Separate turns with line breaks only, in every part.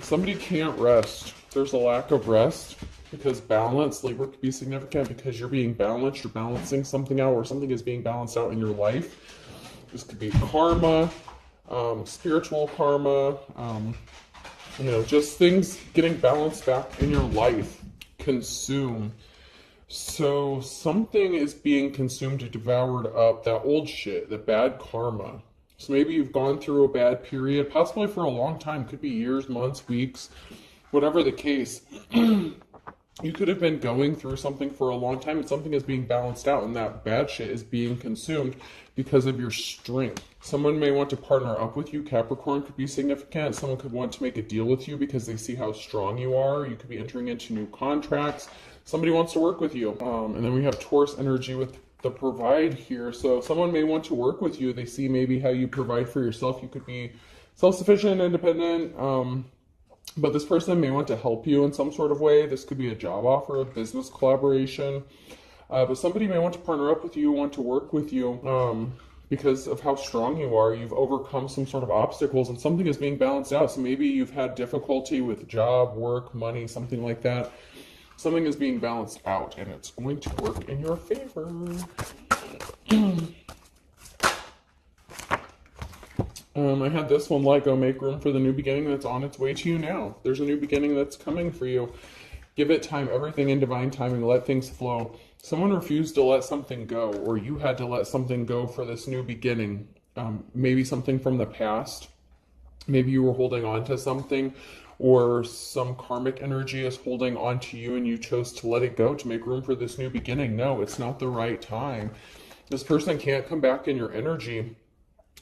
Somebody can't rest. There's a lack of rest because balance, Libra, could be significant because you're being balanced, you're balancing something out, or something is being balanced out in your life. This could be karma, spiritual karma, just things getting balanced back in your life. Consume. So something is being consumed, devoured up, that old shit, the bad karma. So maybe you've gone through a bad period, possibly for a long time, could be years, months, weeks, whatever the case. You could have been going through something for a long time and something is being balanced out and that bad shit is being consumed because of your strength. Someone may want to partner up with you. Capricorn could be significant. Someone could want to make a deal with you because they see how strong you are. You could be entering into new contracts. Somebody wants to work with you. And then we have Taurus energy with the provide here. So someone may want to work with you. They see maybe how you provide for yourself. You could be self-sufficient, independent, but this person may want to help you in some sort of way. This could be a job offer, a business collaboration. But somebody may want to partner up with you, want to work with you because of how strong you are. You've overcome some sort of obstacles and something is being balanced out. So maybe you've had difficulty with job, work, money, something like that. Something is being balanced out and it's going to work in your favor. I had this one, let go, make room for the new beginning that's on its way to you now. There's a new beginning that's coming for you. Give it time, everything in divine timing, let things flow. Someone refused to let something go, or you had to let something go for this new beginning. Maybe something from the past. Maybe you were holding on to something, or some karmic energy is holding on to you and you chose to let it go to make room for this new beginning. No, it's not the right time. This person can't come back in your energy.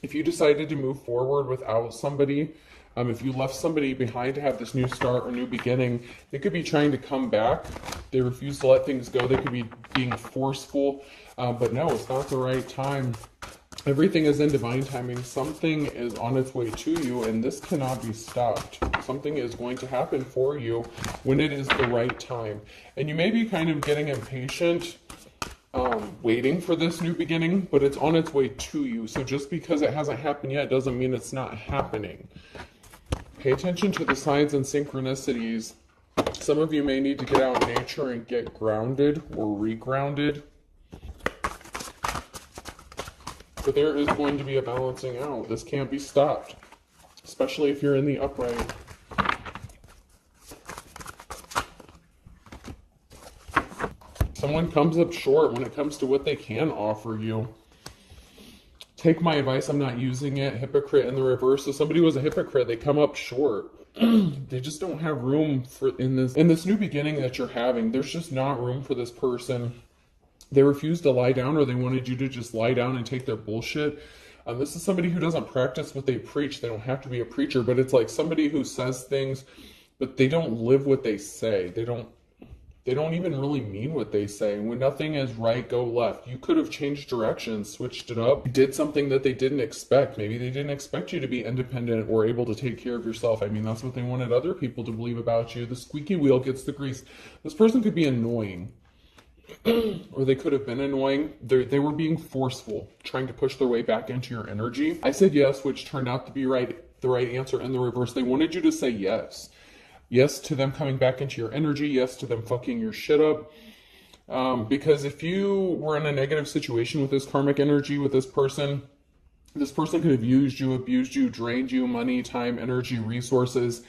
If you decided to move forward without somebody, if you left somebody behind to have this new start or new beginning, they could be trying to come back. They refuse to let things go. They could be being forceful, but no, it's not the right time. Everything is in divine timing. Something is on its way to you, and this cannot be stopped. Something is going to happen for you when it is the right time. And you may be kind of getting impatient, waiting for this new beginning, but it's on its way to you. So just because it hasn't happened yet doesn't mean it's not happening. Pay attention to the signs and synchronicities. Some of you may need to get out in nature and get grounded or regrounded. But there is going to be a balancing out. This can't be stopped, especially if you're in the upright. Someone comes up short when it comes to what they can offer you. Take my advice, I'm not using it. Hypocrite in the reverse. So somebody was a hypocrite, they come up short. They just don't have room for in this new beginning that you're having. There's just not room for this person. They refused to lie down, or they wanted you to just lie down and take their bullshit. This is somebody who doesn't practice what they preach. They don't have to be a preacher, but it's like somebody who says things, but they don't live what they say. They don't even really mean what they say. When nothing is right, go left. You could have changed directions, switched it up, did something that they didn't expect. Maybe they didn't expect you to be independent or able to take care of yourself. I mean, that's what they wanted other people to believe about you. The squeaky wheel gets the grease. This person could be annoying. Or they could have been annoying. They were being forceful, trying to push their way back into your energy. I said yes, which turned out to be the right answer in the reverse. They wanted you to say yes. Yes to them coming back into your energy. Yes to them fucking your shit up. Because if you were in a negative situation with this karmic energy, with this person could have used you, abused you, drained you, money, time, energy, resources.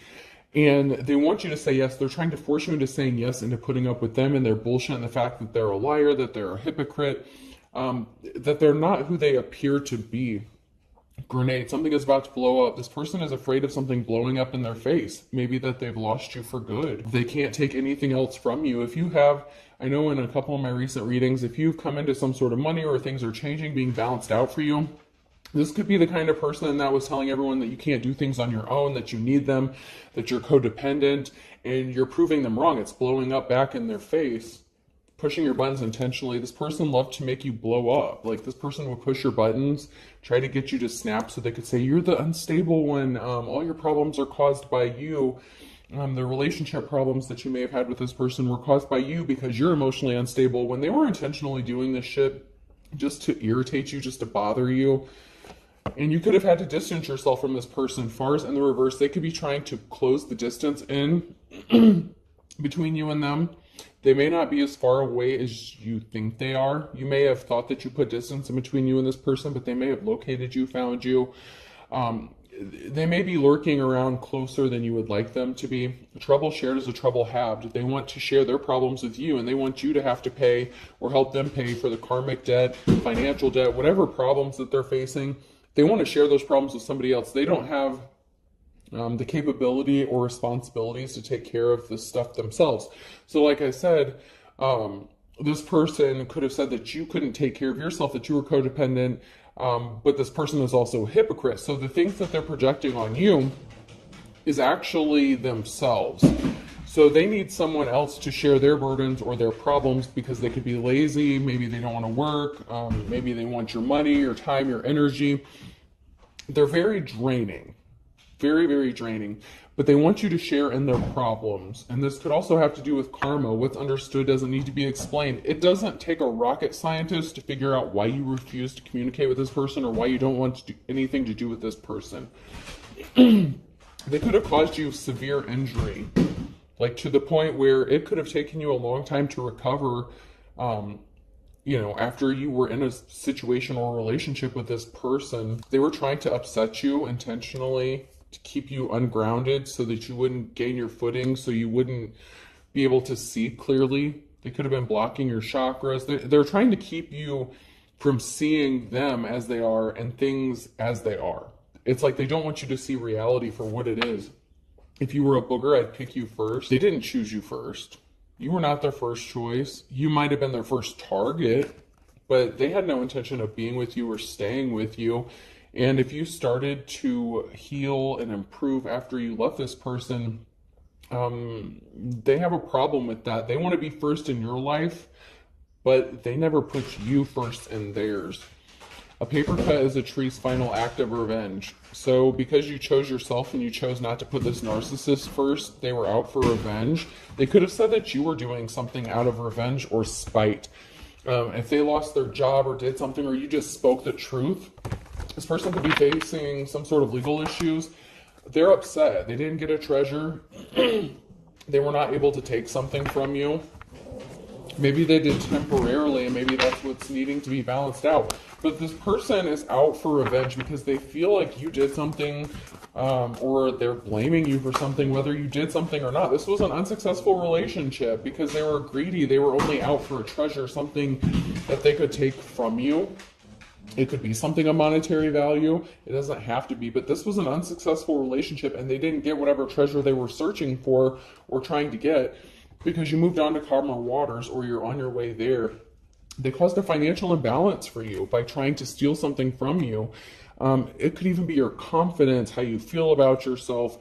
And they want you to say yes. They're trying to force you into saying yes, into putting up with them and their bullshit and the fact that they're a liar, that they're a hypocrite, that they're not who they appear to be. Grenade, something is about to blow up. This person is afraid of something blowing up in their face. Maybe that they've lost you for good. They can't take anything else from you. If you have, I know in a couple of my recent readings, if you've come into some sort of money or things are changing, being balanced out for you, this could be the kind of person that was telling everyone that you can't do things on your own, that you need them, that you're codependent, and you're proving them wrong. It's blowing up back in their face, pushing your buttons intentionally. This person loved to make you blow up. Like, this person would push your buttons, try to get you to snap so they could say, you're the unstable one. All your problems are caused by you. The relationship problems that you may have had with this person were caused by you because you're emotionally unstable, when they were intentionally doing this shit just to irritate you, just to bother you. And you could have had to distance yourself from this person. Fars in the reverse, they could be trying to close the distance in between you and them. They may not be as far away as you think they are. You may have thought that you put distance in between you and this person, but they may have located you, found you. They may be lurking around closer than you would like them to be. A trouble shared is a trouble halved. They want to share their problems with you, and they want you to have to pay or help them pay for the karmic debt, financial debt, whatever problems that they're facing. They want to share those problems with somebody else. They don't have the capability or responsibilities to take care of this stuff themselves. So like I said, this person could have said that you couldn't take care of yourself, that you were codependent, but this person is also a hypocrite. So the things that they're projecting on you is actually themselves. So they need someone else to share their burdens or their problems because they could be lazy, maybe they don't want to work, maybe they want your money, your time, your energy. They're very draining, very, very draining, but they want you to share in their problems. And this could also have to do with karma. What's understood doesn't need to be explained. It doesn't take a rocket scientist to figure out why you refuse to communicate with this person or why you don't want to do anything to do with this person. They could have caused you severe injury, like to the point where it could have taken you a long time to recover, after you were in a situation or relationship with this person. They were trying to upset you intentionally to keep you ungrounded so that you wouldn't gain your footing, so you wouldn't be able to see clearly. They could have been blocking your chakras. They're trying to keep you from seeing them as they are and things as they are. It's like they don't want you to see reality for what it is. If you were a booger, I'd pick you first. They didn't choose you first. You were not their first choice. You might have been their first target, but they had no intention of being with you or staying with you. And if you started to heal and improve after you left this person, they have a problem with that. They want to be first in your life, but they never put you first in theirs. A paper cut is a tree's final act of revenge. So because you chose yourself and you chose not to put this narcissist first, they were out for revenge. They could have said that you were doing something out of revenge or spite. If they lost their job or did something, or you just spoke the truth, this person could be facing some sort of legal issues. They're upset. They didn't get a treasure. They were not able to take something from you. Maybe they did temporarily, and maybe that's what's needing to be balanced out. But this person is out for revenge because they feel like you did something, or they're blaming you for something, whether you did something or not. This was an unsuccessful relationship because they were greedy. They were only out for a treasure, something that they could take from you. It could be something of monetary value. It doesn't have to be, but this was an unsuccessful relationship, and they didn't get whatever treasure they were searching for or trying to get because you moved on to calmer waters, or you're on your way there. They caused a financial imbalance for you by trying to steal something from you. It could even be your confidence, how you feel about yourself,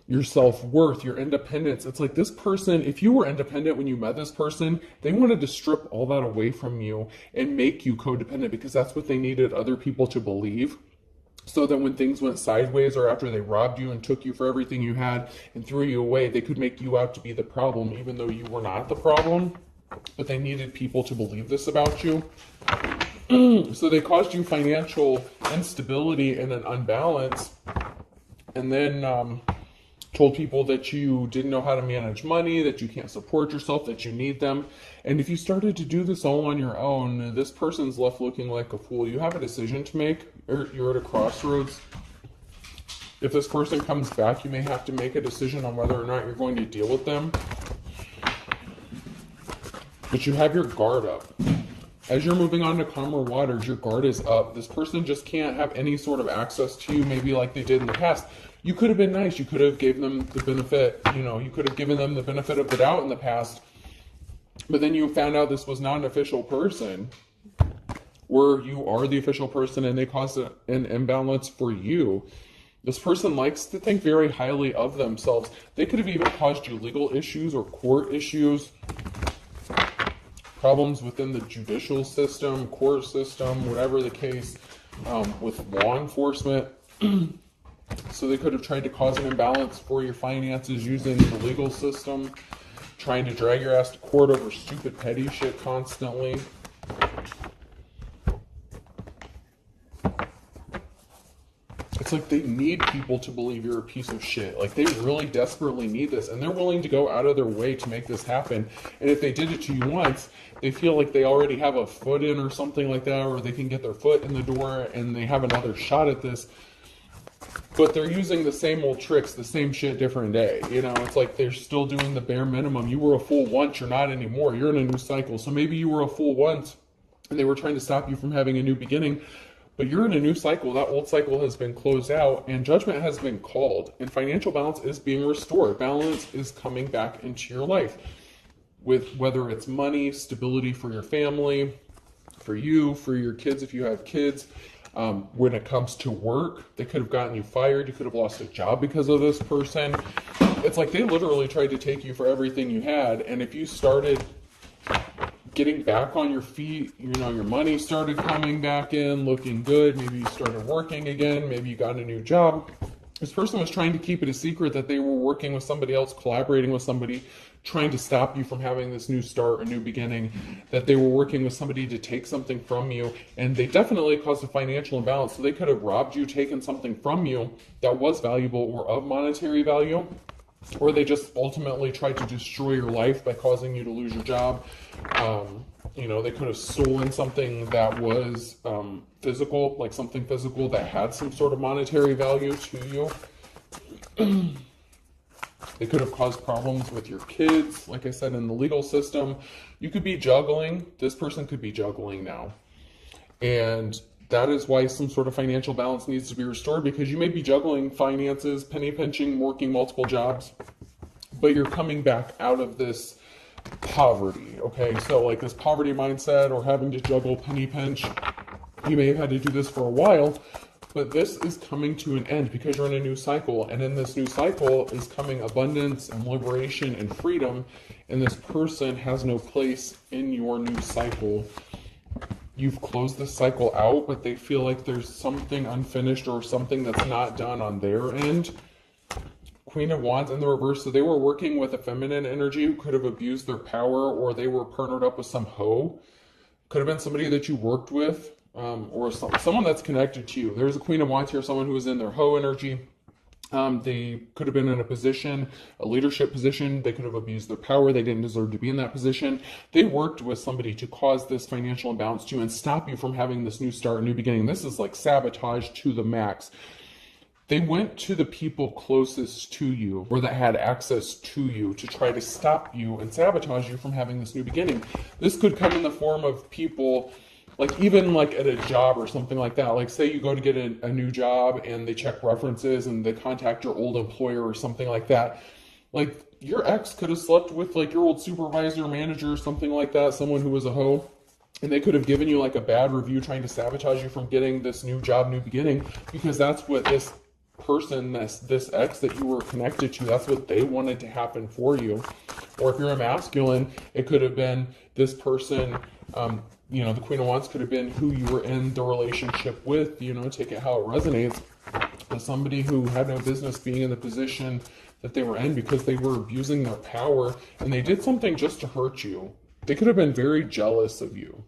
your self-worth, your independence. It's like this person, if you were independent when you met this person, they wanted to strip all that away from you and make you codependent because that's what they needed other people to believe. So that when things went sideways, or after they robbed you and took you for everything you had and threw you away, they could make you out to be the problem, even though you were not the problem. But they needed people to believe this about you. So they caused you financial instability and an unbalance. And then told people that you didn't know how to manage money, that you can't support yourself, that you need them. And if you started to do this all on your own, this person's left looking like a fool. You have a decision to make, or you're at a crossroads. If this person comes back, you may have to make a decision on whether or not you're going to deal with them. But you have your guard up. As you're moving on to calmer waters, your guard is up. This person just can't have any sort of access to you, maybe like they did in the past. You could have been nice. You could have given them the benefit, you could have given them the benefit of the doubt in the past. But then you found out this was not an official person, where you are the official person, and they caused an imbalance for you. This person likes to think very highly of themselves. They could have even caused you legal issues or court issues, problems within the judicial system, court system, whatever the case, with law enforcement. So they could have tried to cause an imbalance for your finances using the legal system, trying to drag your ass to court over stupid petty shit constantly. it's like they need people to believe you're a piece of shit. Like they really desperately need this, and they're willing to go out of their way to make this happen. And if they did it to you once, they feel like they already have a foot in or something like that, or they can get their foot in the door and they have another shot at this. But they're using the same old tricks, the same shit, different day. You know, it's like they're still doing the bare minimum. You were a fool once, you're not anymore. You're in a new cycle. So maybe you were a fool once and they were trying to stop you from having a new beginning. But you're in a new cycle. That old cycle has been closed out and judgment has been called. And financial balance is being restored. Balance is coming back into your life. With whether it's money, stability for your family, for you, for your kids if you have kids. When it comes to work, they could have gotten you fired. You could have lost a job because of this person. It's like they literally tried to take you for everything you had. And if you started getting back on your feet, you know, your money started coming back in, looking good. Maybe you started working again. Maybe you got a new job. This person was trying to keep it a secret that they were working with somebody else, collaborating with somebody, trying to stop you from having this new start, a new beginning, that they were working with somebody to take something from you. And they definitely caused a financial imbalance. So they could have robbed you, taken something from you that was valuable or of monetary value, or they just ultimately tried to destroy your life by causing you to lose your job. You know, they could have stolen something that was physical, like something physical that had some sort of monetary value to you. They could have caused problems with your kids, like I said, in the legal system. You could be juggling. This person could be juggling now. And that is why some sort of financial balance needs to be restored, because you may be juggling finances, penny pinching, working multiple jobs, but you're coming back out of this poverty, okay? So like this poverty mindset or having to juggle penny pinch, you may have had to do this for a while, but this is coming to an end because you're in a new cycle. And in this new cycle is coming abundance and liberation and freedom. And this person has no place in your new cycle. You've closed this cycle out, but they feel like there's something unfinished or something that's not done on their end. Queen of Wands in the reverse. So they were working with a feminine energy who could have abused their power, or they were partnered up with some hoe. Could have been somebody that you worked with. Or someone that's connected to you. There's a Queen of Wands here, someone who was in their hoe energy. They could have been in a position, a leadership position. They could have abused their power. They didn't deserve to be in that position. They worked with somebody to cause this financial imbalance to you and stop you from having this new start, new beginning. This is like sabotage to the max. They went to the people closest to you or that had access to you to try to stop you and sabotage you from having this new beginning. This could come in the form of people, like even like at a job or something like that. Like say you go to get a new job and they check references and they contact your old employer or something like that. Like your ex could have slept with like your old supervisor, manager, something like that, someone who was a hoe. And they could have given you like a bad review trying to sabotage you from getting this new job, new beginning, because that's what this person, this ex that you were connected to, that's what they wanted to happen for you. Or if you're a masculine, it could have been this person, you know, the Queen of Wands could have been who you were in the relationship with, you know, take it how it resonates. But somebody who had no business being in the position that they were in because they were abusing their power and they did something just to hurt you. They could have been very jealous of you.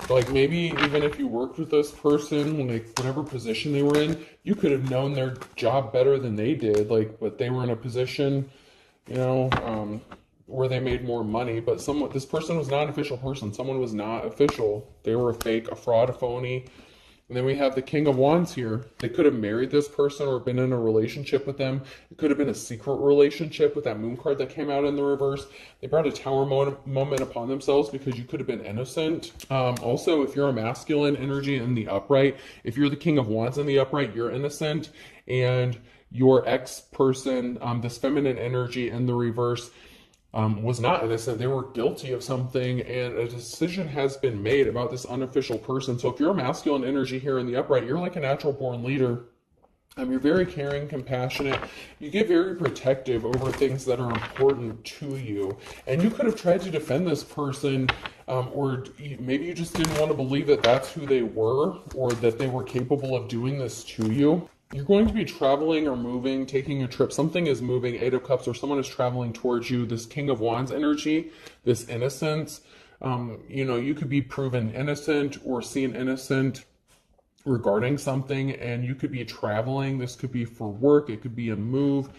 Like maybe even if you worked with this person, like whatever position they were in, you could have known their job better than they did. Like, but they were in a position, you know, where they made more money. But this person was not an official person. Someone was not official. They were a fake, a fraud, a phony. And then we have the King of Wands here. They could have married this person or been in a relationship with them. It could have been a secret relationship with that Moon card that came out in the reverse. They brought a Tower moment upon themselves because you could have been innocent. Also, if you're a masculine energy in the upright, if you're the King of Wands in the upright, you're innocent. And your ex-person, this feminine energy in the reverse, was not innocent. They were guilty of something, and a decision has been made about this unofficial person. So if you're a masculine energy here in the upright, you're like a natural born leader. You're very caring, compassionate. You get very protective over things that are important to you. And you could have tried to defend this person, or maybe you just didn't want to believe that that's who they were, or that they were capable of doing this to you. You're going to be traveling or moving, taking a trip. Something is moving, Eight of Cups, or someone is traveling towards you. This King of Wands energy, this innocence, You know, you could be proven innocent or seen innocent regarding something, and you could be traveling. This could be for work, it could be a move.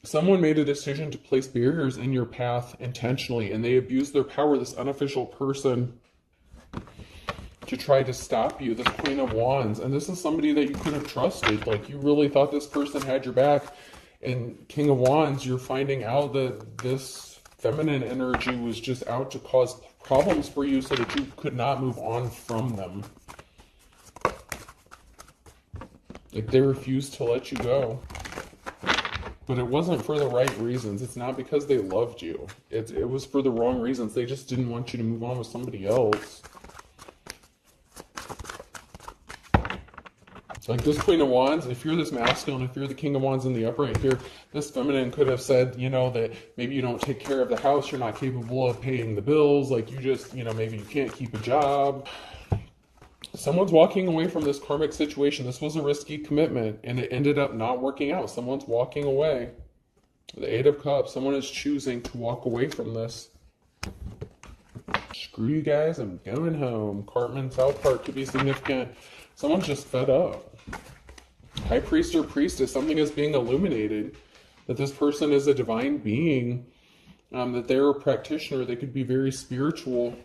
Someone made a decision to place barriers in your path intentionally, and they abused their power, this unofficial person, to try to stop you, this Queen of Wands. And this is somebody that you could have trusted. Like, you really thought this person had your back. And King of Wands, you're finding out that this feminine energy was just out to cause problems for you so that you could not move on from them. Like, they refused to let you go. But it wasn't for the right reasons. It's not because they loved you. It was for the wrong reasons. They just didn't want you to move on with somebody else. Like this Queen of Wands, if you're this masculine, if you're the King of Wands in the upright here, this feminine could have said, you know, that maybe you don't take care of the house, you're not capable of paying the bills, like you just, you know, maybe you can't keep a job. Someone's walking away from this karmic situation. This was a risky commitment, and it ended up not working out. Someone's walking away. The Eight of Cups, someone is choosing to walk away from this. Screw you guys, I'm going home. Cartman, South Park could be significant. Someone's just fed up. High Priest or Priestess, something is being illuminated. That this person is a divine being. That they're a practitioner. They could be very spiritual.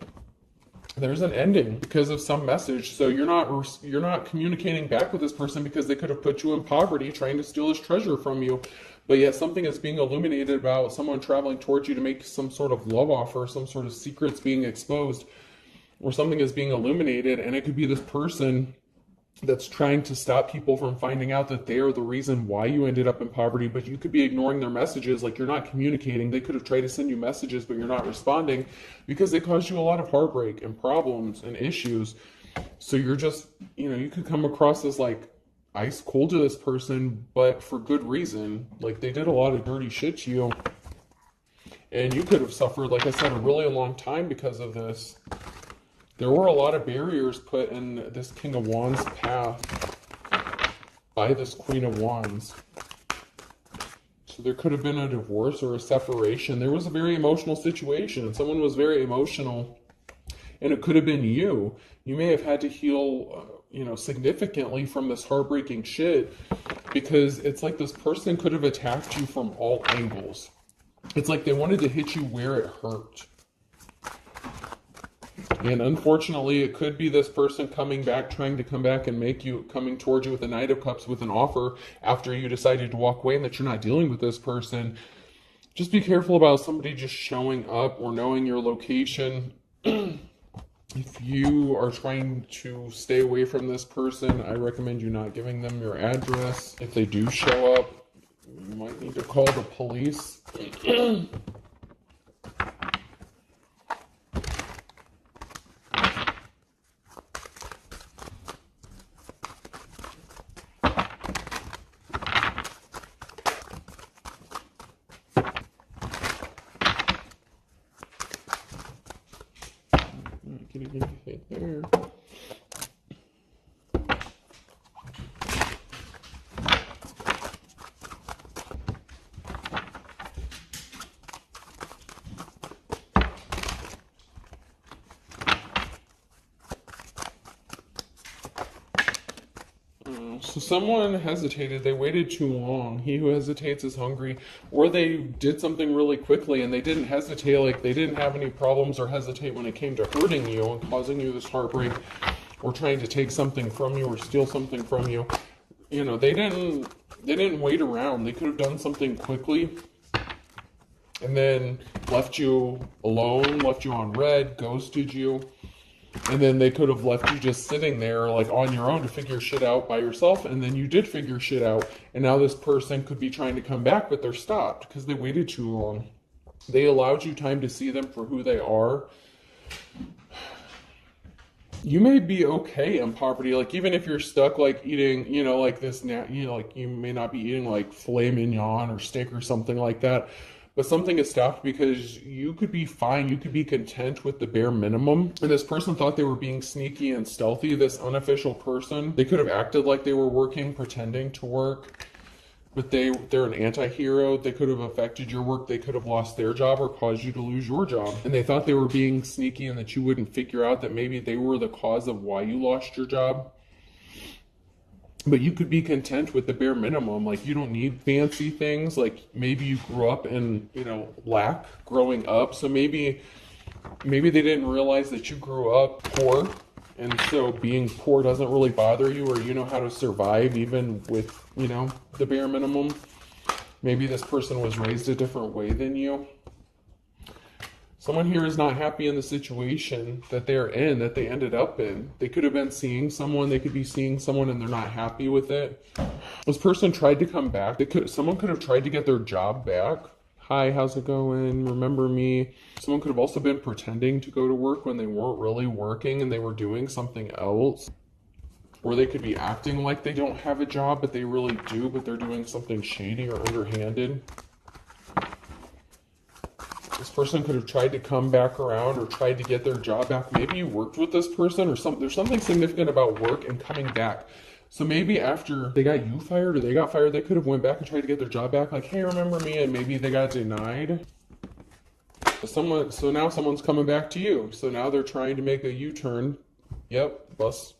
There's an ending because of some message. So you're not communicating back with this person because they could have put you in poverty trying to steal his treasure from you. But yet something is being illuminated about someone traveling towards you to make some sort of love offer, some sort of secrets being exposed, or something is being illuminated. And it could be this person that's trying to stop people from finding out that they are the reason why you ended up in poverty, but you could be ignoring their messages, like you're not communicating. They could have tried to send you messages, but you're not responding because they caused you a lot of heartbreak and problems and issues. So you're just, you know, you could come across as like ice cold to this person, but for good reason. Like they did a lot of dirty shit to you, and you could have suffered, like I said, a really long time because of this. There were a lot of barriers put in this King of Wands path by this Queen of Wands. So there could have been a divorce or a separation. There was a very emotional situation. Someone was very emotional, and it could have been you. You may have had to heal, you know, significantly from this heartbreaking shit, because it's like this person could have attacked you from all angles. It's like they wanted to hit you where it hurt. And unfortunately, it could be this person coming back, trying to come back and make you, coming towards you with the Knight of Cups with an offer after you decided to walk away and that you're not dealing with this person. Just be careful about somebody just showing up or knowing your location. If you are trying to stay away from this person, I recommend you not giving them your address. If they do show up, you might need to call the police. There. So someone hesitated, they waited too long. He who hesitates is hungry. Or they did something really quickly and they didn't hesitate, like they didn't have any problems or hesitate when it came to hurting you and causing you this heartbreak or trying to take something from you or steal something from you. You know, they didn't wait around. They could have done something quickly and then left you alone, left you on red, ghosted you. And then they could have left you just sitting there like on your own to figure shit out by yourself. And then you did figure shit out. And now this person could be trying to come back, but they're stopped because they waited too long. They allowed you time to see them for who they are. You may be okay in poverty. Like even if you're stuck like eating, you know, like this, you know, like you may not be eating like filet mignon or steak or something like that. But something is stopped because you could be fine. You could be content with the bare minimum. And this person thought they were being sneaky and stealthy, this unofficial person. They could have acted like they were working, pretending to work. but they're an anti-hero. They could have affected your work. They could have lost their job or caused you to lose your job. And they thought they were being sneaky and that you wouldn't figure out that maybe they were the cause of why you lost your job. But you could be content with the bare minimum. Like, you don't need fancy things. Like, maybe you grew up in, lack growing up. So maybe they didn't realize that you grew up poor. And so being poor doesn't really bother you, or you know how to survive even with, the bare minimum. Maybe this person was raised a different way than you. Someone here is not happy in the situation that they're in, that they ended up in. They could have been seeing someone, they could be seeing someone and they're not happy with it. This person tried to come back. Someone could have tried to get their job back. Hi, how's it going? Remember me? Someone could have also been pretending to go to work when they weren't really working and they were doing something else. Or they could be acting like they don't have a job, but they really do, but they're doing something shady or underhanded. This person could have tried to come back around or tried to get their job back. Maybe you worked with this person or something. There's something significant about work and coming back. So maybe after they got you fired or they got fired, they could have went back and tried to get their job back. Like, hey, remember me? And maybe they got denied. So now someone's coming back to you. So now they're trying to make a U-turn. Yep, bust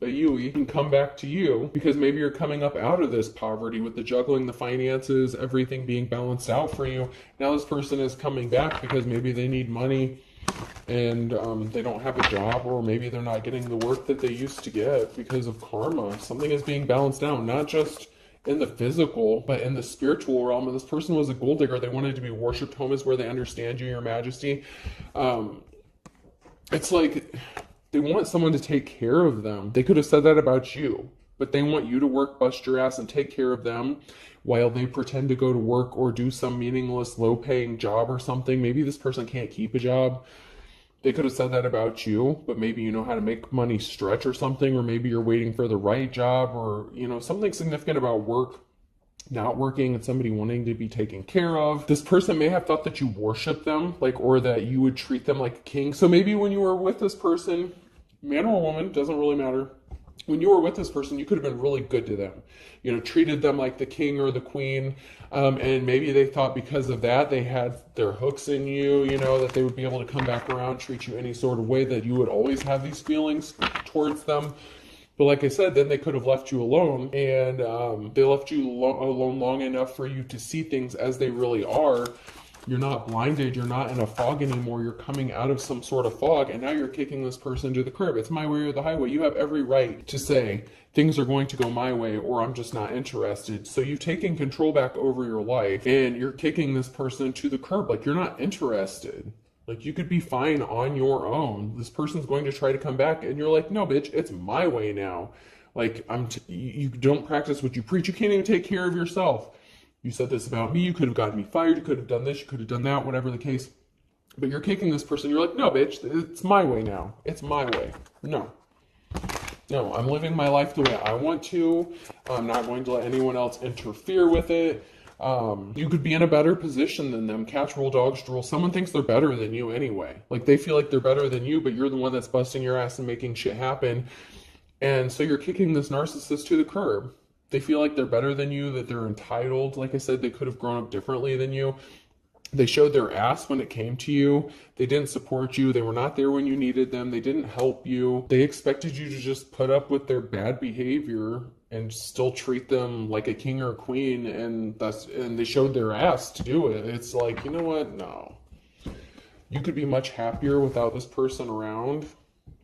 a U-E and come back to you because maybe you're coming up out of this poverty with the juggling, the finances, everything being balanced out for you. Now this person is coming back because maybe they need money and they don't have a job, or maybe they're not getting the work that they used to get because of karma. Something is being balanced out, not just in the physical, but in the spiritual realm. And this person was a gold digger. They wanted to be worshipped. Home is where they understand you, your majesty. It's like they want someone to take care of them. They could have said that about you, but they want you to work, bust your ass, and take care of them while they pretend to go to work or do some meaningless, low-paying job or something. Maybe this person can't keep a job. They could have said that about you, but maybe you know how to make money stretch or something, or maybe you're waiting for the right job, or, something significant about work not working and somebody wanting to be taken care of. This person may have thought that you worship them, or that you would treat them like a king. So maybe when you were with this person, man or woman, doesn't really matter. When you were with this person, you could have been really good to them. Treated them like the king or the queen. And maybe they thought because of that, they had their hooks in you, that they would be able to come back around, treat you any sort of way, that you would always have these feelings towards them. But like I said, then they could have left you alone, and they left you alone long enough for you to see things as they really are. You're not blinded. You're not in a fog anymore. You're coming out of some sort of fog, and now you're kicking this person to the curb. It's my way or the highway. You have every right to say, things are going to go my way, or I'm just not interested. So you've taken control back over your life, and you're kicking this person to the curb. Like, you're not interested. Like, you could be fine on your own. This person's going to try to come back, and you're like, no, bitch, it's my way now. Like, you don't practice what you preach. You can't even take care of yourself. You said this about me. You could have gotten me fired. You could have done this. You could have done that, whatever the case. But you're kicking this person. You're like, no, bitch, it's my way now. It's my way. No, I'm living my life the way I want to. I'm not going to let anyone else interfere with it. You could be in a better position than them. Cats roll, dogs drool. Someone thinks they're better than you anyway. Like, they feel like they're better than you, but you're the one that's busting your ass and making shit happen. And so you're kicking this narcissist to the curb. They feel like they're better than you, that they're entitled. Like I said, they could have grown up differently than you. They showed their ass when it came to you. They didn't support you. They were not there when you needed them. They didn't help you. They expected you to just put up with their bad behavior and still treat them like a king or a queen, and they showed their ass to do it. It's like, you know what? No. You could be much happier without this person around,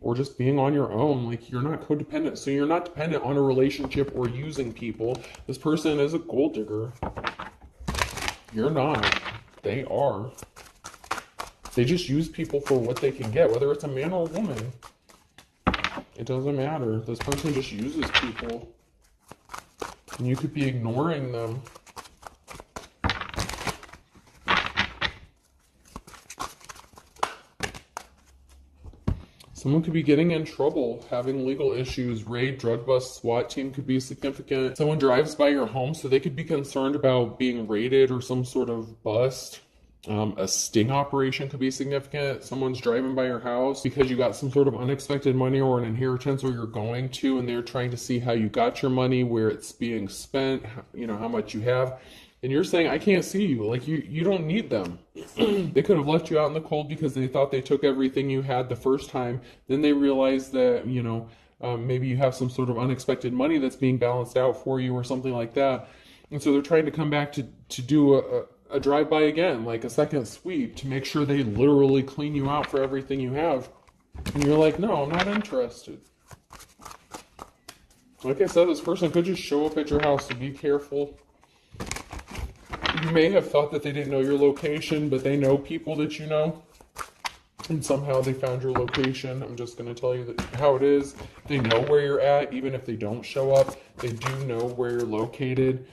or just being on your own. Like, you're not codependent, so you're not dependent on a relationship or using people. This person is a gold digger. You're not. They are. They just use people for what they can get, whether it's a man or a woman. It doesn't matter. This person just uses people. And you could be ignoring them. Someone could be getting in trouble, having legal issues, raid, drug bust, SWAT team could be significant. Someone drives by your home, so they could be concerned about being raided or some sort of bust. A sting operation could be significant. Someone's driving by your house because you got some sort of unexpected money or an inheritance, or you're going to, and they're trying to see how you got your money, where it's being spent, you know, how much you have. And you're saying, I can't see you. Like, you don't need them. They could have left you out in the cold because they thought they took everything you had the first time. Then they realized that, you know, maybe you have some sort of unexpected money that's being balanced out for you or something like that. And so they're trying to come back to do a drive-by again, like a second sweep, to make sure they literally clean you out for everything you have. And you're like, no, I'm not interested. Like I said, this person could just show up at your house, so be careful. You may have thought that they didn't know your location, but they know people that you know. And somehow they found your location. I'm just going to tell you how it is. They know where you're at, even if they don't show up. They do know where you're located.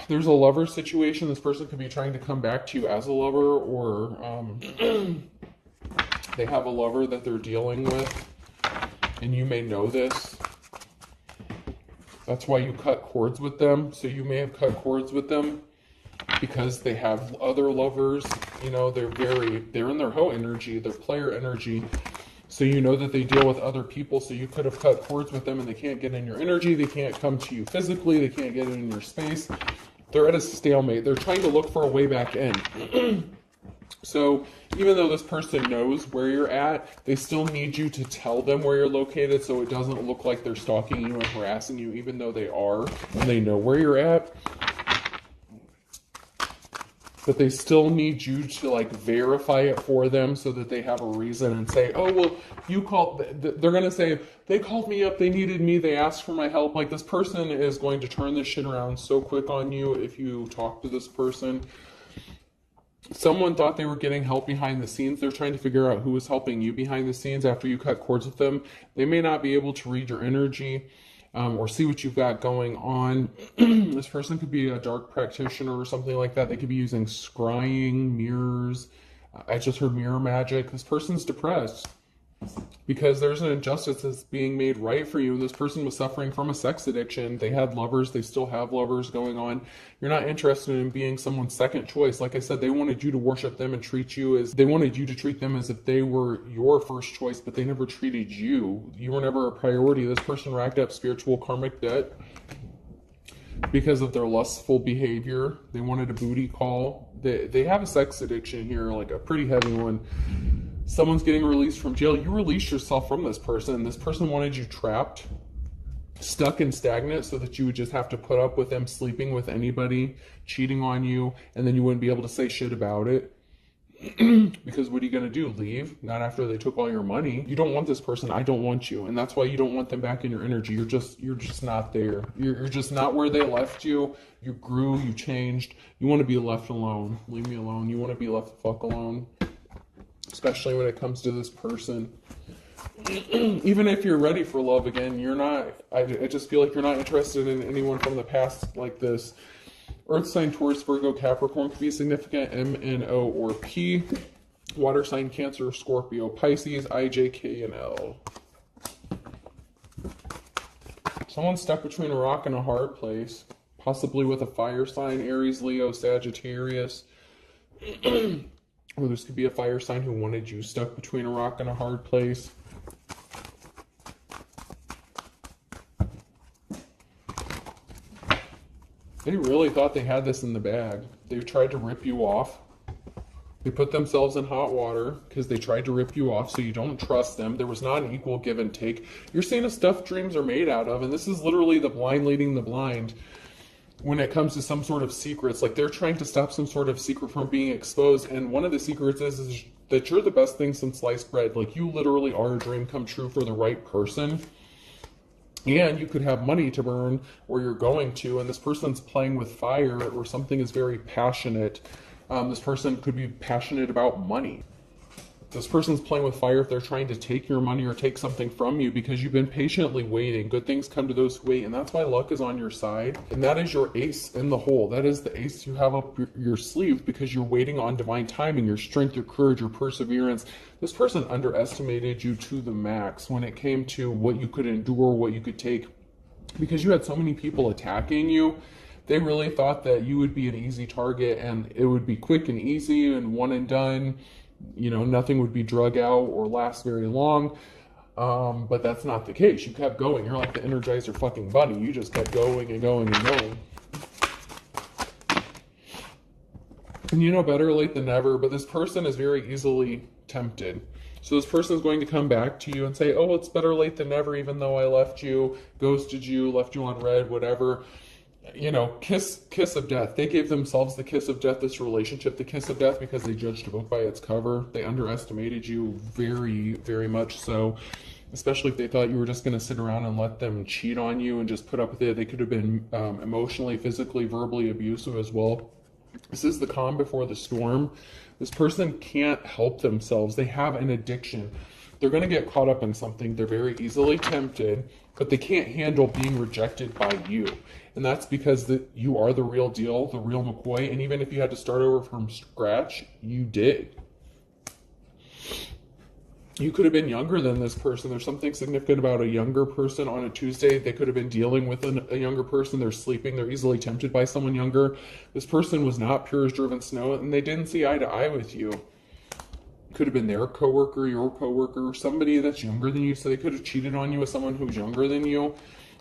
There's a lover situation. This person could be trying to come back to you as a lover, or they have a lover that they're dealing with, and you may know this. That's why you cut cords with them. So you may have cut cords with them because they have other lovers. You know, they're in their hoe energy, their player energy. So you know that they deal with other people. So you could have cut cords with them and they can't get in your energy. They can't come to you physically. They can't get in your space. They're at a stalemate. They're trying to look for a way back in. So even though this person knows where you're at, they still need you to tell them where you're located so it doesn't look like they're stalking you and harassing you, even though they are and they know where you're at. But they still need you to like verify it for them so that they have a reason and say, oh, well, you called. They're going to say, they called me up, they needed me, they asked for my help. Like, this person is going to turn this shit around so quick on you if you talk to this person. Someone thought they were getting help behind the scenes. They're trying to figure out who was helping you behind the scenes after you cut cords with them. They may not be able to read your energy. Or see what you've got going on. This person could be a dark practitioner or something like that. They could be using scrying, mirrors. I just heard mirror magic. This person's depressed because there's an injustice that's being made right for you. This person was suffering from a sex addiction. They had lovers. They still have lovers going on. You're not interested in being someone's second choice. Like I said, they wanted you to worship them and treat you as, they wanted you to treat them as if they were your first choice, but they never treated you. You were never a priority. This person racked up spiritual karmic debt because of their lustful behavior. They wanted a booty call. They have a sex addiction here, like a pretty heavy one. Someone's getting released from jail. You released yourself from this person. This person wanted you trapped, stuck and stagnant, so that you would just have to put up with them sleeping with anybody, cheating on you, and then you wouldn't be able to say shit about it. Because what are you going to do? Leave? Not after they took all your money. You don't want this person. I don't want you. And that's why you don't want them back in your energy. You're just not there. You're just not where they left you. You grew, you changed. You want to be left alone. Leave me alone. You want to be left the fuck alone. Especially when it comes to this person. Even if you're ready for love again, you're not. I just feel like you're not interested in anyone from the past like this. Earth sign, Taurus, Virgo, Capricorn could be significant. M, N, O, or P. Water sign, Cancer, Scorpio, Pisces, I, J, K, and L. Someone's stuck between a rock and a hard place. Possibly with a fire sign, Aries, Leo, Sagittarius. Or this could be a fire sign who wanted you stuck between a rock and a hard place. They really thought they had this in the bag. They tried to rip you off. They put themselves in hot water because they tried to rip you off, so you don't trust them. There was not an equal give and take. You're seeing a stuff dreams are made out of, and this is literally the blind leading the blind. When it comes to some sort of secrets, like they're trying to stop some sort of secret from being exposed, and one of the secrets is that you're the best thing since sliced bread. Like, you literally are a dream come true for the right person, and you could have money to burn where you're going to, and this person's playing with fire, or something is very passionate. This person could be passionate about money. This person's playing with fire if they're trying to take your money or take something from you because you've been patiently waiting. Good things come to those who wait, and that's why luck is on your side. And that is your ace in the hole. That is the ace you have up your sleeve because you're waiting on divine timing, your strength, your courage, your perseverance. This person underestimated you to the max when it came to what you could endure, what you could take, because you had so many people attacking you They really thought that you would be an easy target and it would be quick and easy and one and done. You know, nothing would be drug out or last very long. But that's not the case. You kept going. You're like the Energizer fucking bunny. You just kept going and going and going. And you know, better late than never, but this person is very easily tempted. So this person is going to come back to you and say, oh, it's better late than never, even though I left you, ghosted you, left you on red, whatever. You know, kiss of death. They gave themselves the kiss of death, this relationship, the kiss of death, because they judged a book by its cover. They underestimated you very, very much so, especially if they thought you were just going to sit around and let them cheat on you and just put up with it. They could have been emotionally, physically, verbally abusive as well. This is the calm before the storm. This person can't help themselves. They have an addiction. They're going to get caught up in something. They're very easily tempted, but they can't handle being rejected by you. And that's because you are the real deal, the real McCoy. And even if you had to start over from scratch, you did. You could have been younger than this person. There's something significant about a younger person on a Tuesday. They could have been dealing with a younger person. They're sleeping. They're easily tempted by someone younger. This person was not pure as driven snow, and they didn't see eye to eye with you. Could have been their coworker, your coworker, somebody that's younger than you. So they could have cheated on you with someone who's younger than you.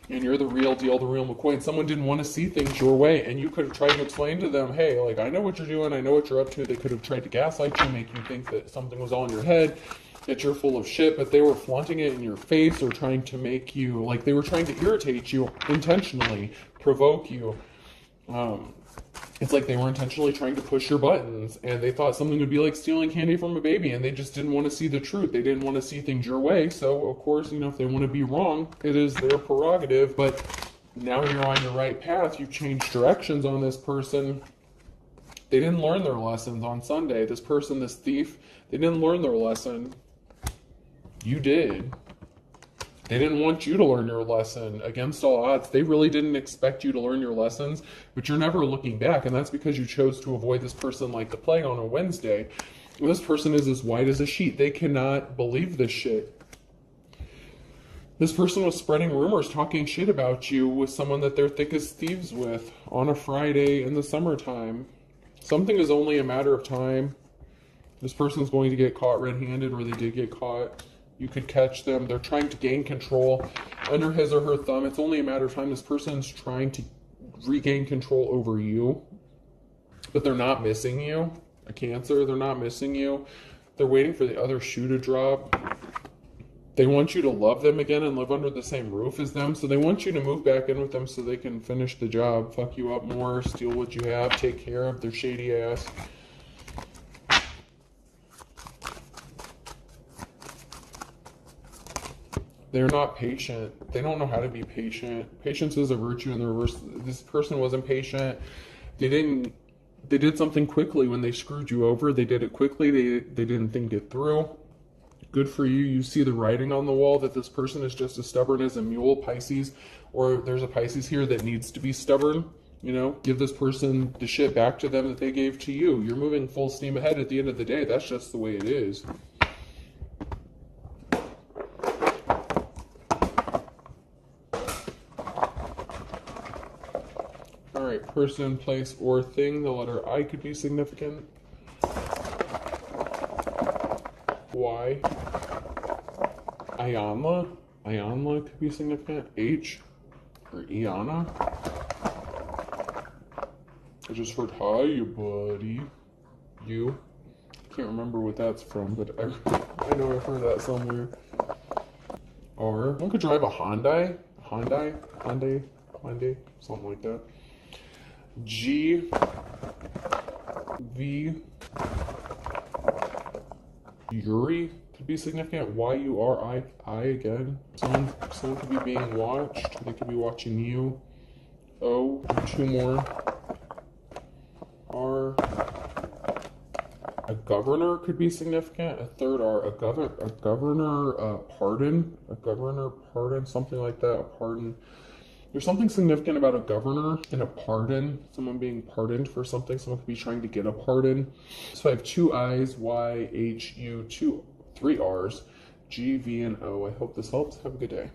And you're the real deal, the real McCoy. And someone didn't want to see things your way. And you could have tried to explain to them, hey, like, I know what you're doing. I know what you're up to. They could have tried to gaslight you, make you think that something was all in your head, that you're full of shit. But they were flaunting it in your face or trying to make you, like, they were trying to irritate you intentionally, provoke you. It's like they were intentionally trying to push your buttons, and they thought something would be like stealing candy from a baby, and they just didn't want to see the truth. They didn't want to see things your way. So, of course, you know, if they want to be wrong, it is their prerogative. But now you're on your right path. You've changed directions on this person. They didn't learn their lessons on Sunday. This person, this thief, they didn't learn their lesson. You did. They didn't want you to learn your lesson. Against all odds, they really didn't expect you to learn your lessons, but you're never looking back, and that's because you chose to avoid this person like the plague on a Wednesday. This person is as white as a sheet. They cannot believe this shit. This person was spreading rumors, talking shit about you with someone that they're thick as thieves with on a Friday in the summertime. Something is only a matter of time. This person's going to get caught red-handed, or they did get caught. You could catch them. They're trying to gain control under his or her thumb. It's only a matter of time. This person's trying to regain control over you, but they're not missing you. A Cancer, they're not missing you. They're waiting for the other shoe to drop. They want you to love them again and live under the same roof as them. So they want you to move back in with them so they can finish the job, fuck you up more, steal what you have, take care of their shady ass. They're not patient. They don't know how to be patient. Patience is a virtue in the reverse. This person wasn't patient. They did something quickly when they screwed you over. They did it quickly. They didn't think it through. Good for you. You see the writing on the wall that this person is just as stubborn as a mule, Pisces, or there's a Pisces here that needs to be stubborn. You know, give this person the shit back to them that they gave to you. You're moving full steam ahead at the end of the day. That's just the way it is. Alright, person, place, or thing. The letter I could be significant. Y. Ionla could be significant. H. Or Iana. I just heard, hi, you buddy. You. Can't remember what that's from, but I know I've heard that somewhere. R. One could drive a Hyundai, something like that. G. V. Yuri could be significant. Y-U-R-I again. Someone could be being watched. They could be watching you. O. Two more. R. A governor could be significant. A third R. A governor pardon, something like that. A pardon. There's something significant about a governor and a pardon. Someone being pardoned for something. Someone could be trying to get a pardon. So I have two I's, Y, H, U, three R's, G, V, and O. I hope this helps. Have a good day.